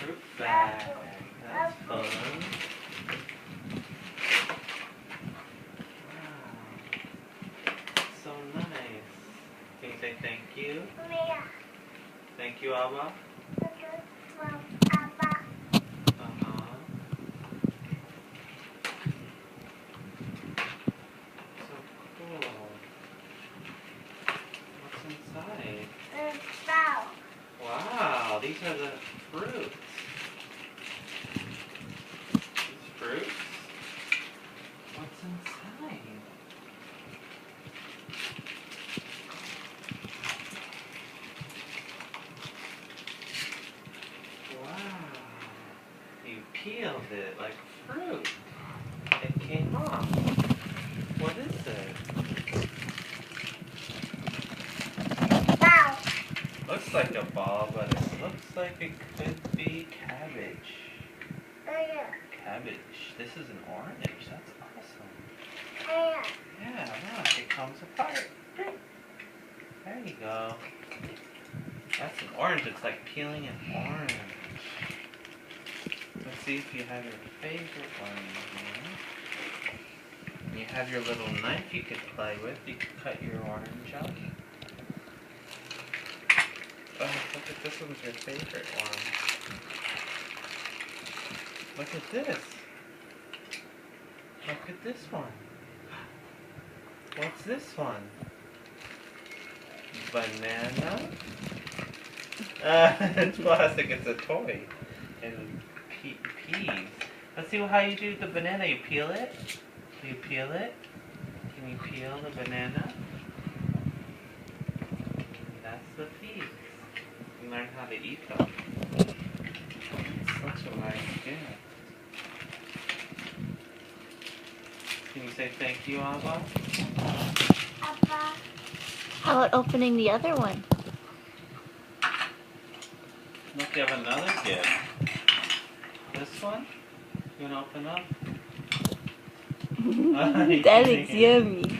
fruit bag. That's fun. Wow. So nice. Can you say thank you? Thank you, Abba. So cool. What's inside? Wow, these are the fruits. These fruits? What's inside? Wow. You peeled it like fruit. It came off. What is it? Looks like a ball, but it looks like it could be cabbage. Cabbage. This is an orange. That's awesome. Yeah, look, it comes apart. There you go. That's an orange. It's like peeling an orange. Let's see if you have your favorite one here. You have your little knife you could play with. You could cut your orange up. Oh, look at this one's your favorite one. Look at this. Look at this one. What's this one? Banana? It's plastic. It's a toy. And peas. Let's see how you do the banana. You peel it? Do you peel it? Can you peel the banana? That's the peas. You learn how to eat them. Such a nice gift. Can you say thank you, Abba? How about opening the other one? Look, you have another gift. This one? You want to open up? That is yummy.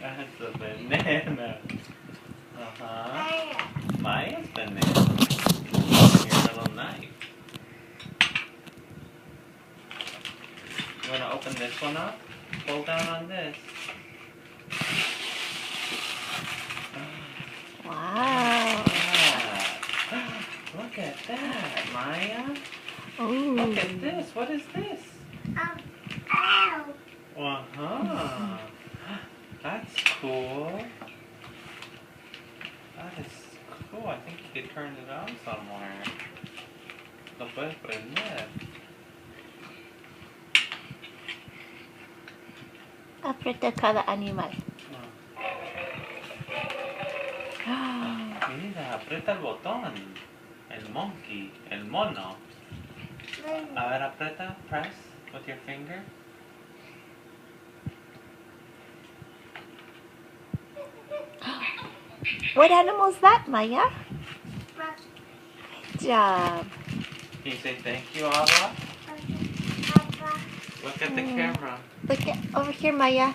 That's a banana. Maya's banana. Your little knife. You want to open this one up? Pull down on this. Wow. Yeah. Look at that, Maya. Ooh. Look at this. What is this? That's cool. That is cool. I think you could turn it on somewhere. Lo puedes prender. Aprieta cada animal. Mira, aprieta el botón. El monkey, el mono. A ver, aprieta, press with your finger. What animal is that, Maya? Good job. Can you say thank you, Abba? Look at the camera. Look at over here, Maya.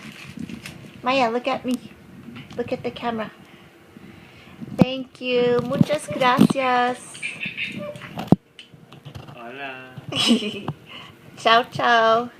Maya, look at me. Look at the camera. Thank you. Muchas gracias. Hola. Ciao, ciao.